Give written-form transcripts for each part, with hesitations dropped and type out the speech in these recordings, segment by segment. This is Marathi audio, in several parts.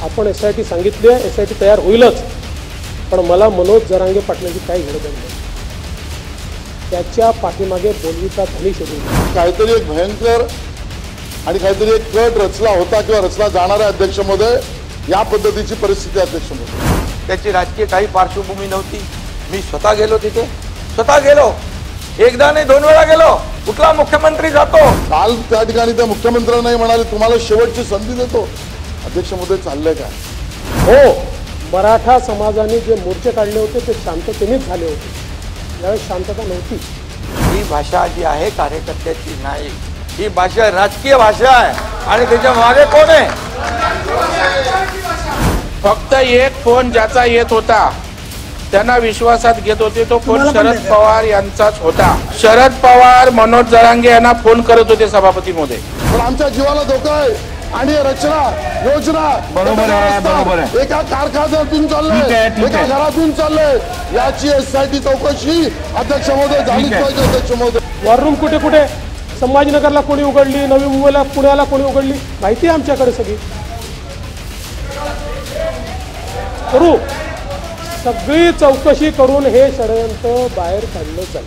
आपण एसआयटी सांगितली आहे, एसआयटी तयार होईलच, पण मला मनोज जरांगे पाटलांची काही गरज नाही. त्याच्या पाठीमागे बोलवीचा धनी शोधून काहीतरी एक भयंकर आणि काहीतरी एक कट रचला होता किंवा रचला जाणारा अध्यक्ष महोदय, या पद्धतीची परिस्थिती अध्यक्ष महोदय. त्याची राजकीय काही पार्श्वभूमी नव्हती. मी स्वतः गेलो तिथे, स्वतः गेलो, एकदा नाही 2 वेळा गेलो. कुठला मुख्यमंत्री जातो? काल त्या ठिकाणी त्या मुख्यमंत्र्यांनाही म्हणाले तुम्हाला शेवटची संधी देतो. अध्यक्ष महोदय चाललंय काय? हो, मराठा समाजाने जे मोर्चे काढले होते ते शांततेनेच झाले होते. यावेळेस शांतता नव्हती. ही भाषा जी आहे कार्यकर्त्याची नाही, ही भाषा राजकीय भाषा आहे. आणि त्याच्या मागे कोण आहे? फक्त एक फोन ज्याचा येत होता त्यांना विश्वासात घेत होते, तो फोन शरद पवार यांचाच होता. शरद पवार मनोज जरांगे यांना फोन करत होते सभापती महोदय. पण आमच्या जीवाला धोका आहे आणि रचना योजना बरोबर आहे. एका कारखान्यातून चाललंय, एका घरातून चाललंय. याची एसआयटी चौकशी अध्यक्ष महोदय झालीच पाहिजे. अध्यक्ष महोदय, वॉर रूम कुठे कुठे संभाजीनगरला कोणी उघडली, नवी मुंबईला, पुण्याला कोणी उघडली, माहिती आहे आमच्याकडे सगळी. करू, सगळी चौकशी करून हे षडयंत्र बाहेर काढलं जाईल.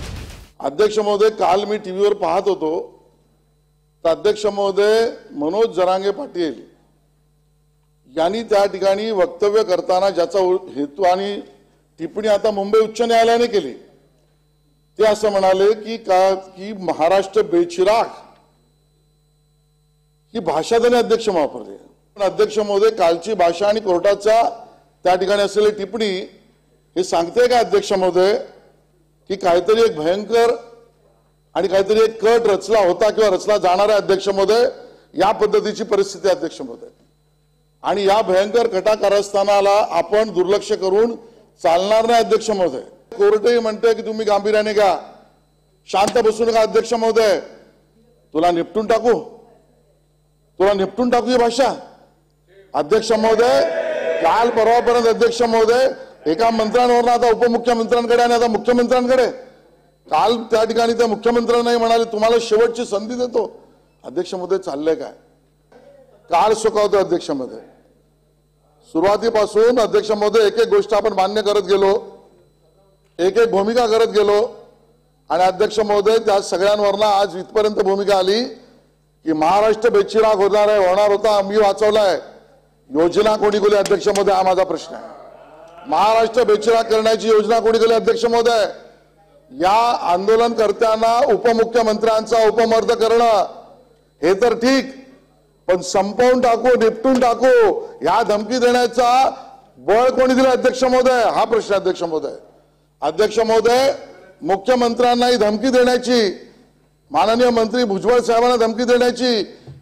अध्यक्ष महोदय, काल मी टीव्हीवर पाहत होतो तर अध्यक्ष महोदय मनोज जरांगे पाटील यांनी त्या ठिकाणी वक्तव्य करताना ज्याचा हेतू आणि टिप्पणी आता मुंबई उच्च न्यायालयाने केली, ते असं म्हणाले की महाराष्ट्र बेचिराग ही भाषा त्यांनी अध्यक्ष वापरली. पण अध्यक्ष महोदय, कालची भाषा आणि कोर्टाचा त्या ठिकाणी असलेली टिप्पणी हे सांगते का अध्यक्ष महोदय की काहीतरी एक भयंकर आणि काहीतरी एक कट रचला होता किंवा रचला जाणारा अध्यक्ष महोदय, या पद्धतीची परिस्थिती अध्यक्ष महोदय. आणि या भयंकर कटा कारस्थानाला आपण दुर्लक्ष करून चालणार नाही अध्यक्ष महोदय. कोर्टही म्हणते की तुम्ही गांभीर्याने घ्या, शांत बसू नका. अध्यक्ष महोदय, तुला निपटून टाकू ही भाषा. अध्यक्ष महोदय, काल परवापर्यंत अध्यक्ष महोदय एका मंत्र्यांवर आता उपमुख्यमंत्र्यांकडे आणि आता मुख्यमंत्र्यांकडे. काल त्या ठिकाणी त्या मुख्यमंत्र्यांनाही म्हणाले तुम्हाला शेवटची संधी देतो. अध्यक्ष महोदय चाललंय काय? काळ सुकावतो अध्यक्ष महोदय. सुरुवातीपासून अध्यक्ष महोदय एक एक गोष्ट आपण मान्य करत गेलो, एक एक भूमिका करत गेलो आणि अध्यक्ष महोदय त्या सगळ्यांवरना आज इथपर्यंत भूमिका आली की महाराष्ट्र बेचिराग होणार होता, मी वाचवलाय. योजना कोणी केली अध्यक्ष महोदय, हा माझा प्रश्न आहे. महाराष्ट्र बेचिराग करण्याची योजना कोणी केली अध्यक्ष महोदय? या आंदोलनकर्त्यांना उपमुख्यमंत्र्यांचा उपमर्द करणं हे तर ठीक, पण संपवून टाकू, निपटून टाकू या धमकी देण्याचा बळ कोणी दिलं अध्यक्ष महोदय, हा प्रश्न अध्यक्ष महोदय. अध्यक्ष महोदय, मुख्यमंत्र्यांनाही धमकी देण्याची, माननीय मंत्री भुजबळ साहेबांना धमकी देण्याची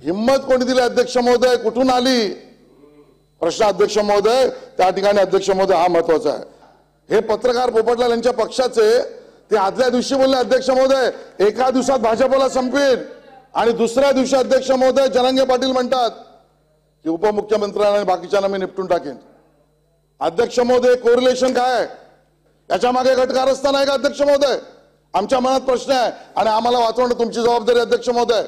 हिम्मत कोणी दिली अध्यक्ष महोदय, कुठून आली? प्रश्न अध्यक्ष महोदय त्या ठिकाणी अध्यक्ष महोदय हा महत्वाचा आहे. हे पत्रकार पोपटलाल यांच्या पक्षाचे ते आदल्या दिवशी बोलले अध्यक्ष महोदय एका दिवसात भाजपला संपवेल, आणि दुसऱ्या दिवशी अध्यक्ष महोदय जरांगे पाटील म्हणतात की उपमुख्यमंत्र्यांना आणि बाकीच्यांना मी निपटून टाकेन. अध्यक्ष महोदय, कोरिलेशन काय आहे? याच्या मागे घटकारस्थान आहे का अध्यक्ष महोदय? आमच्या मनात प्रश्न आहे आणि आम्हाला वाचवणं तुमची जबाबदारी अध्यक्ष महोदय.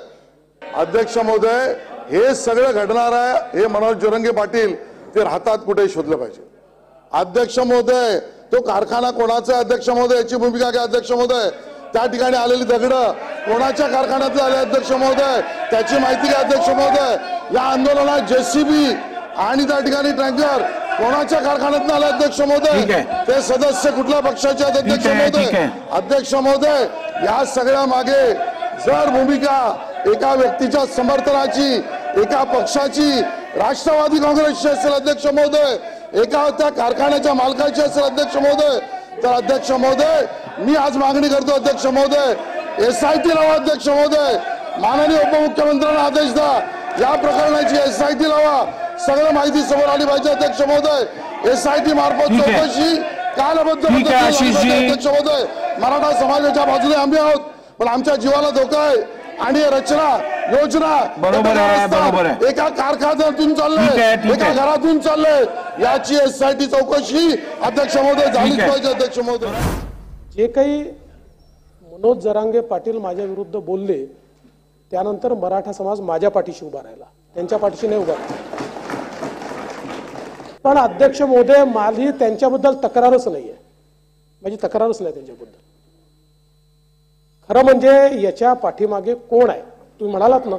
अध्यक्ष महोदय, हे सगळं घडणार आहे हे मनोज जरांगे पाटील ते राहतात कुठे शोधलं पाहिजे. अध्यक्ष महोदय, तो कारखाना कोणाचा अध्यक्ष महोदय याची भूमिका घ्या अध्यक्ष महोदय. त्या ठिकाणी आलेली दगड कोणाच्या कारखान्यातले आले अध्यक्ष महोदय त्याची माहिती घ्या अध्यक्ष महोदय. या आंदोलनात जेसीबी आणि त्या ठिकाणी टँकर कोणाच्या कारखान्यात आले अध्यक्ष महोदय? ते सदस्य कुठल्या पक्षाचे आहेत अध्यक्ष महोदय? अध्यक्ष महोदय, या सगळ्या मागे जर भूमिका एका व्यक्तीच्या समर्थनाची, एका पक्षाची, राष्ट्रवादी काँग्रेसची असेल अध्यक्ष महोदय, एका त्या कारखान्याच्या मालकाची असेल अध्यक्ष महोदय, तर अध्यक्ष महोदय मी आज मागणी करतो अध्यक्ष महोदय, एसआयटी लावा अध्यक्ष महोदय. माननीय उपमुख्यमंत्र्यांना आदेश द्या, या प्रकरणाची एसआयटी लावा. सगळं माहिती समोर आली पाहिजे अध्यक्ष महोदय. एसआयटी मार्फत चौकशी कालबद्ध अध्यक्ष महोदय. मराठा समाजाच्या बाजूने आम्ही आहोत, पण आमच्या जीवाला धोका आहे आणि रचना योजना एका कारखान्यातून चाललंय, एका घरातून चाललंय. याची एसआयटी चौकशी अध्यक्ष महोदय झालीच पाहिजे अध्यक्ष महोदय. जे काही मनोज जरांगे पाटील माझ्या विरुद्ध बोलले त्यानंतर मराठा समाज माझ्या पाठीशी उभा राहिला, त्यांच्या पाठीशी नाही उभा राहिला. पण अध्यक्ष महोदय माझी त्यांच्याबद्दल तक्रारच नाहीये, माझी तक्रारच नाही त्यांच्याबद्दल. खरं म्हणजे याच्या पाठीमागे कोण आहे तुम्ही म्हणालात ना,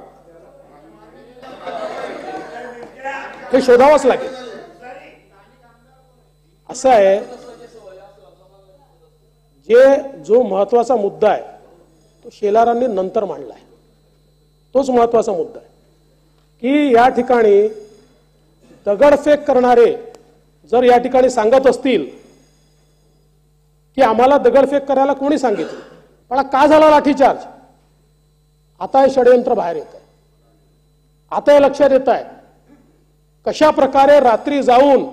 हे शोधावंच लागेल. असं आहे, जो महत्वाचा मुद्दा आहे तो शेलारांनी नंतर मांडलाय. तोच महत्वाचा मुद्दा आहे की या ठिकाणी दगडफेक करणारे जर या ठिकाणी सांगत असतील की आम्हाला दगडफेक करायला कोणी सांगितलं, पण का झाला लाठीचार्ज, आता हे षडयंत्र बाहेर येत आहे. आता हे लक्षात येत आहे कशा प्रकारे रात्री जाऊन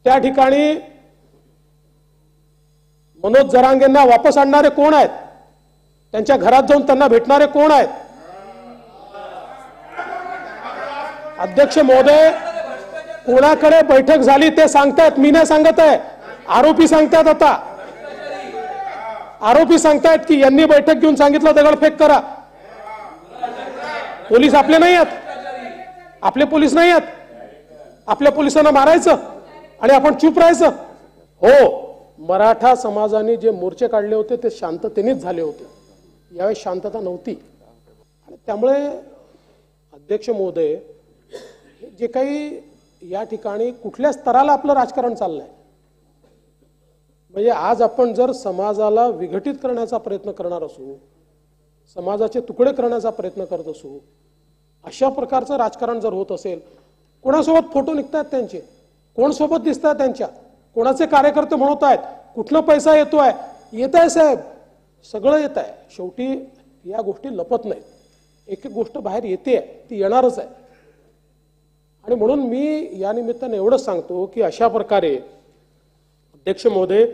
त्या ठिकाणी मनोज जरांगेंना वापस आणणारे कोण आहेत, त्यांच्या घरात जाऊन त्यांना भेटणारे कोण आहेत. अध्यक्ष महोदय, कोणाकडे बैठक झाली ते सांगतायत, मी नाही सांगत आहे. आरोपी सांगतायत. आता आरोपी सांगतायत की यांनी बैठक घेऊन सांगितलं दगडफेक करा. पोलीस आपले नाही आहेत, आपले पोलीस नाही आहेत. आपल्या पोलिसांना मारायचं आणि आपण चूप राहायचं. हो, मराठा समाजाने जे मोर्चे काढले होते ते शांततेनेच झाले होते, यावेळी शांतता नव्हती. आणि त्यामुळे अध्यक्ष महोदय, जे काही या ठिकाणी कुठल्या स्तराला आपलं राजकारण चाललंय, म्हणजे आज आपण जर समाजाला विघटित करण्याचा प्रयत्न करणार असू, समाजाचे तुकडे करण्याचा प्रयत्न करत असू, अशा प्रकारचं राजकारण जर होत असेल, कोणासोबत फोटो निघतात त्यांचे, कोण सोबत दिसतात त्यांच्या, कोणाचे कार्यकर्ते म्हणत आहेत, कुठला पैसा येतोय, येत आहे साहेब, सगळं येत आहे. शेवटी या गोष्टी लपत नाहीत, एक एक गोष्ट बाहेर येते, ती येणारच आहे. आणि म्हणून मी या निमित्ताने एवढंच सांगतो की अशा प्रकारे अध्यक्ष महोदय,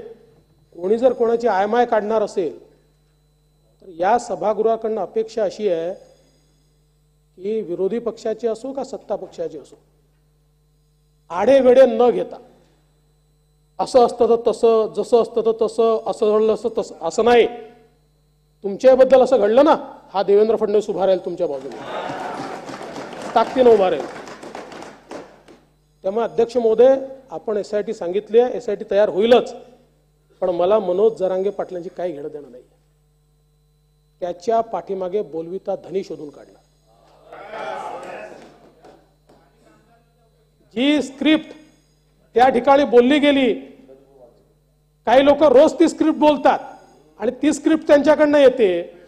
कोणी जर कोणाची आयमाय काढणार असेल तर या सभागृहाकडनं अपेक्षा अशी आहे की विरोधी पक्षाची असो का सत्ता पक्षाची असो, आडेवेडे न घेता, असं असतं तर तसं, जसं असतं तर तसं, असं घडलं असतं तसं, असं नाही. तुमच्याबद्दल असं घडलं ना, हा देवेंद्र फडणवीस उभा राहील तुमच्या बाजूने, ताकदीनं उभा राहील. त्यामुळे अध्यक्ष महोदय, आपण SIT सांगितली आहे, SIT तयार होईलच, पण मला मनोज जरांगे पाटलांची काही घेणं देणं नाही. त्याच्या पाठीमागे बोलविता धनी शोधून काढला. जी स्क्रिप्ट त्या ठिकाणी बोलली गेली, काही लोक रोज ती स्क्रिप्ट बोलतात आणि ती स्क्रिप्ट त्यांच्याकडनं येते.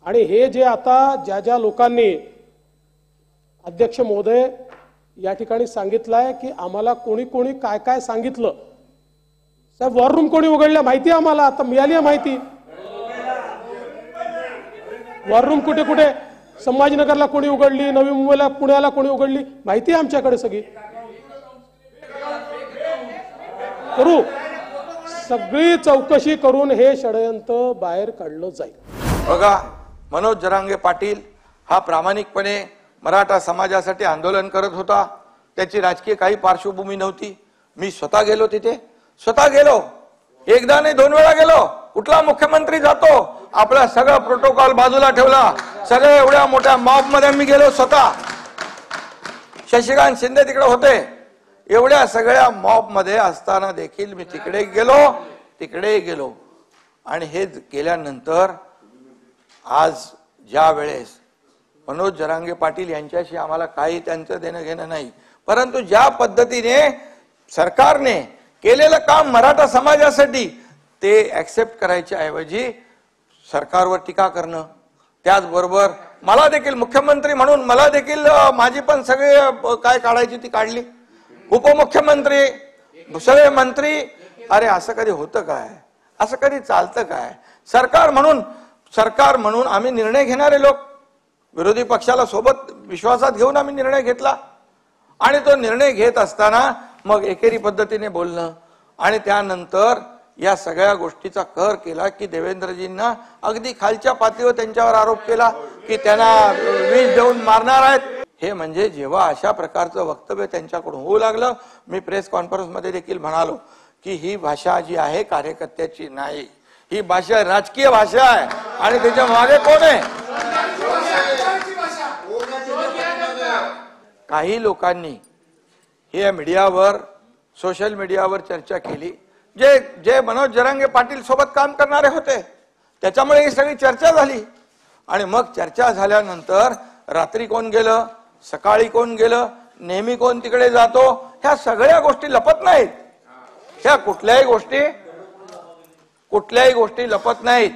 आणि हे जे आता ज्या ज्या लोकांनी अध्यक्ष महोदय या ठिकाणी सांगितलंय की आम्हाला कोणी कोणी काय काय सांगितलं, साहेब वॉर रूम कोणी उघडल्या माहिती आम्हाला, आता मिळाली आहे माहिती. वॉर रूम कुठे कुठे, संभाजीनगरला कोणी उघडली, नवी मुंबईला, पुण्याला कोणी उघडली, माहिती आहे आमच्याकडे सगळी. करू, सगळी चौकशी करून हे षडयंत्र बाहेर काढलं जाईल. बघा, मनोज जरांगे पाटील हा प्रामाणिकपणे मराठा समाजासाठी आंदोलन करत होता. त्याची राजकीय काही पार्श्वभूमी नव्हती. मी स्वतः गेलो तिथे, स्वतः गेलो, एकदा नाही 2 वेळा गेलो. कुठला मुख्यमंत्री जातो, आपला सगळं प्रोटोकॉल बाजूला ठेवला, सगळे एवढ्या मोठ्या मॉब मध्ये मी गेलो स्वतः. शशिकांत शिंदे तिकडे होते. एवढ्या सगळ्या मॉब मध्ये असताना देखील मी तिकडे गेलो. आणि हे गेल्यानंतर आज ज्या वेळेस मनोज जरांगे पाटील यांच्याशी आम्हाला काही त्यांचं देणं घेणं नाही, परंतु ज्या पद्धतीने सरकारने केलेलं काम मराठा समाजासाठी ते ऍक्सेप्ट करायच्या ऐवजी सरकारवर टीका करणं, त्याचबरोबर मला देखील मुख्यमंत्री म्हणून मला देखील माझी पण सगळे काय काढायची ती काढली, उपमुख्यमंत्री, सगळे मंत्री. अरे असं कधी होतं काय, असं कधी चालतं काय? सरकार म्हणून आम्ही निर्णय घेणारे लोक, विरोधी पक्षाला सोबत विश्वासात घेऊन आम्ही निर्णय घेतला. आणि तो निर्णय घेत असताना मग एकेरी पद्धतीने बोलणं आणि त्यानंतर या सगळ्या गोष्टीचा कहर केला की देवेंद्रजींना अगदी खालच्या पातळीवर त्यांच्यावर आरोप केला की त्यांना विष देऊन मारणार आहेत. हे म्हणजे जेव्हा अशा प्रकारचं वक्तव्य त्यांच्याकडून होऊ लागलं, मी प्रेस कॉन्फरन्स मध्ये देखील म्हणालो की ही भाषा जी आहे कार्यकर्त्याची नाही, ही भाषा राजकीय भाषा आहे. आणि त्याच्या मागे कोण आहे? काही लोकांनी हे मीडियावर सोशल मीडियावर चर्चा केली, जे जे मनोज जरांगे पाटील सोबत काम करणारे होते, त्याच्यामुळे ही सगळी चर्चा झाली. आणि मग चर्चा झाल्यानंतर रात्री कोण गेलं, सकाळी कोण गेलं, नेहमी कोण तिकडे जातो, ह्या सगळ्या गोष्टी लपत नाहीत. ह्या कुठल्याही गोष्टी लपत नाहीत.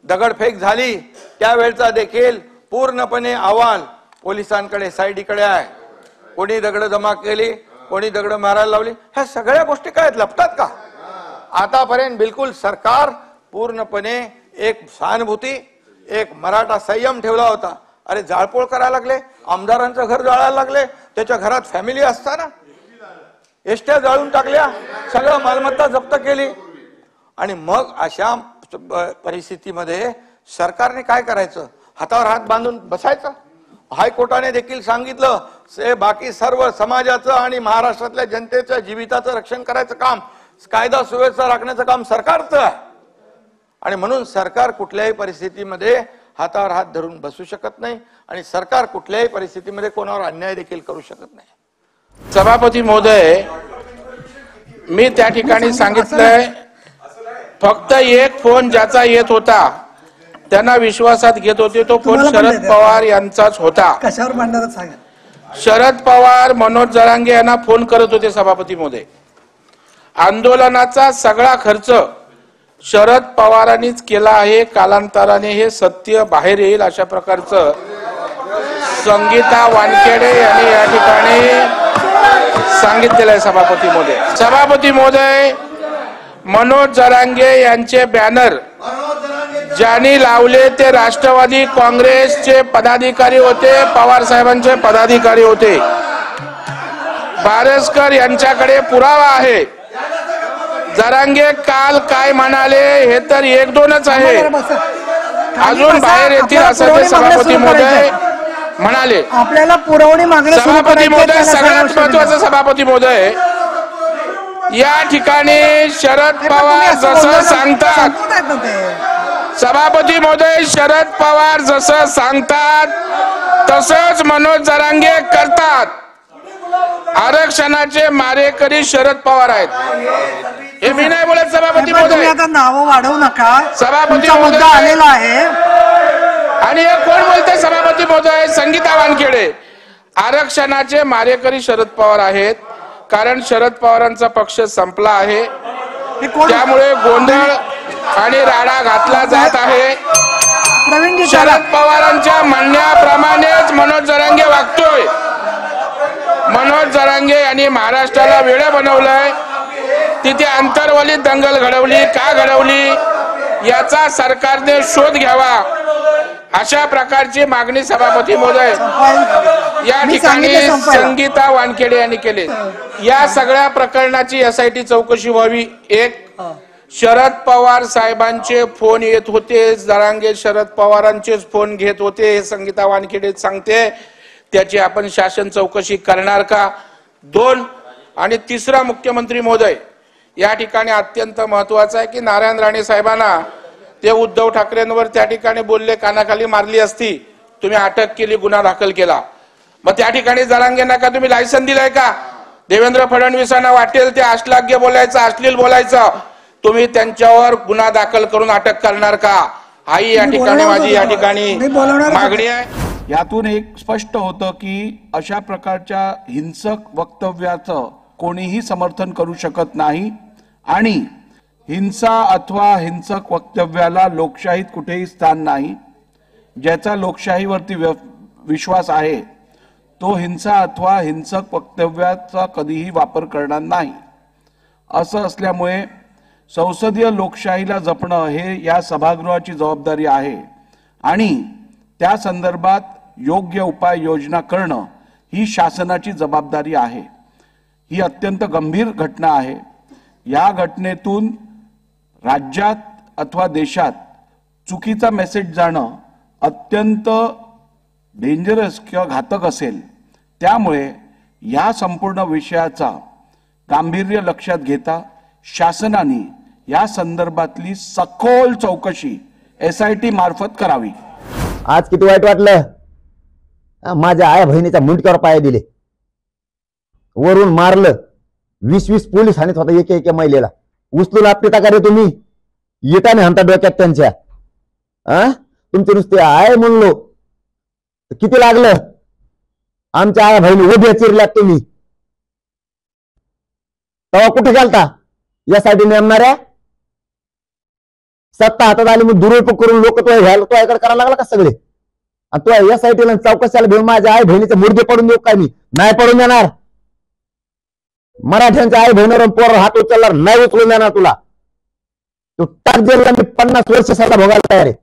दगडफेक झाली त्यावेळचा देखील पूर्णपणे अहवाल पोलिसांकडे साईडीकडे आहे. कोणी दगड जमा केली, कोणी दगड मारायला लावली, ह्या सगळ्या गोष्टी काय लपतात का? आतापर्यंत बिलकुल सरकार पूर्णपणे एक सहानुभूती, एक मराठा संयम ठेवला होता. अरे जाळपोळ करायला लागले, आमदारांचं घर जाळायला लागले, त्याच्या घरात फॅमिली असताना एसट्या जाळून टाकल्या, सगळं मालमत्ता जप्त केली. आणि मग अशा परिस्थितीमध्ये सरकारने काय करायचं? हातावर हात बांधून बसायचं? हायकोर्टाने देखील सांगितलं बाकी सर्व समाजाचं आणि महाराष्ट्रातल्या जनतेच्या जीविताचं रक्षण करायचं काम, कायदा सुव्यवस्था राखण्याचं काम सरकारचं आहे. आणि म्हणून सरकार कुठल्याही परिस्थितीमध्ये हातावर हात धरून बसू शकत नाही आणि सरकार कुठल्याही परिस्थितीमध्ये कोणावर अन्याय देखील करू शकत नाही. सभापती महोदय, मी त्या ठिकाणी सांगितलंय, फक्त एक फोन ज्याचा येत होता त्यांना विश्वासात घेत होते तो फोन शरद पवार यांचाच होता. कशावर मांडणार सांगा. शरद पवार मनोज जरांगे यांना फोन करत होते. सभापती महोदय, आंदोलनाचा सगळा खर्च शरद पवारांनीच केला आहे. कालांतराने हे सत्य बाहेर येईल अशा प्रकारचं संगीता वानखेडे यांनी या ठिकाणी सांगितलेलं आहे. सभापती महोदय, मनोज जरांगे यांचे बॅनर ज्यांनी लावले ते राष्ट्रवादी काँग्रेसचे पदाधिकारी होते, पवार साहेबांचे पदाधिकारी होते. बारसकर यांच्याकडे पुरावा आहे. जरांगे काल काय म्हणाले हे तर एक दोनच आहे, अजून बाहेर येतील असं ते सभापती महोदय म्हणाले. आपल्याला पुरवणी मागणी. सभापती महोदय, सगळ्यात महत्वाचं सभापती महोदय, या ठिकाणी शरद पवार जसं सांगतात, सभापती महोदय, शरद पवार जसं सांगतात तसंच मनोज जरांगे करतात. आरक्षणाचे मारेकरी शरद पवार आहेत, हे मी नाही बोलत. सभापती महोदय, आता नावं वाढवू नका. सभापती महोदय आलेला आहे. आणि हे कोण बोलते? सभापती महोदय, संगीता वानखेडे. आरक्षणाचे मारेकरी शरद पवार आहेत, कारण शरद पवारांचा पक्ष संपला आहे, त्यामुळे गोंधळ आणि राडा घातला जात आहे. शरद पवारांच्या म्हणण्याप्रमाणेच मनोज जरांगे वागतोय. मनोज जरांगे यांनी महाराष्ट्राला वेळं बनवलंय. तिथे अंतर्वलीत दंगल घडवली, का घडवली याचा सरकारने शोध घ्यावा, अशा प्रकारची मागणी सभापती महोदय या ठिकाणी संगीता वानखेडे यांनी केली. या सगळ्या प्रकरणाची SIT चौकशी व्हावी. एक, शरद पवार साहेबांचे फोन येत होते, जरांगे शरद पवारांचेच फोन घेत होते, हे संगीता वानखेडे सांगते, त्याची आपण शासन चौकशी करणार का? दोन, आणि तिसरा, मुख्यमंत्री महोदय, या ठिकाणी अत्यंत महत्वाचं आहे की नारायण राणे साहेबांना ते उद्धव ठाकरेंवर त्या ठिकाणी बोलले, कानाखाली मारली असती, तुम्ही अटक केली, गुन्हा दाखल केला. मग त्या ठिकाणी जरांगेंना का तुम्ही लायसन दिलंय का? देवेंद्र फडणवीसांना वाटेल ते अश्लाघ्य बोलायचं, अश्लील बोलायचं, तुम्ही त्यांच्यावर गुन्हा दाखल करून अटक करणार का? हाही या ठिकाणी माझी या ठिकाणी मागणी आहे. यातून एक स्पष्ट होतं की अशा प्रकारच्या हिंसक वक्तव्याचं कोणीही समर्थन करू शकत नाही आणि हिंसा अथवा हिंसक वक्तव्याला लोकशाहीत कुठेही स्थान नाही. ज्याचा लोकशाहीवरती विश्वास आहे तो हिंसा अथवा हिंसक वक्तव्याचा कधीही वापर करणार नाही. असं असल्यामुळे संसदीय लोकशाहीला जपणं हे या सभागृहाची जबाबदारी आहे आणि त्या संदर्भात योग्य उपाययोजना करणं ही शासनाची जबाबदारी आहे. ही अत्यंत गंभीर घटना आहे. या घटनेतून राज्यात अथवा देशात चुकीचा मेसेज जाणं अत्यंत डेंजरस किंवा घातक असेल. त्यामुळे या संपूर्ण विषयाचा गांभीर्य लक्षात घेता शासनाने या संदर्भातली सखोल चौकशी SIT मार्फत करावी. आज किती वाईट वाटलं, माझ्या आया बहिणीच्या मुंडक्यावर पाय दिले. वरून मारलं, 20-20 पोलीस हाणत होता एका महिलेला. उचलून आपली का रे तुम्ही? येताना हाणता डोक्यात त्यांच्या. तुमचे नुसते आहे म्हणलो किती लागलं? आमच्या आया बहिणी उभ्या चिरल्यात तुम्ही. तेव्हा कुठे गेलता? यासाठी नेमणाऱ्या सत्ता हातात आली मग दुरुपयोग करून लोक तो घ्यायला तो याकडे करायला लागला का सगळे? आणि तो यासाठी चौकशाला घेऊन माझ्या आई बहिणीचे मुर्दे पडून देऊ काय? मी नाही पडून देणार. मराठ्यांच्या आई बहिणीवर पोरावर हात उचलणार नाही, उचलून देणार तुला. तू टाक जेलला, मी 50 वर्ष सजा भोगायला तयार आहे.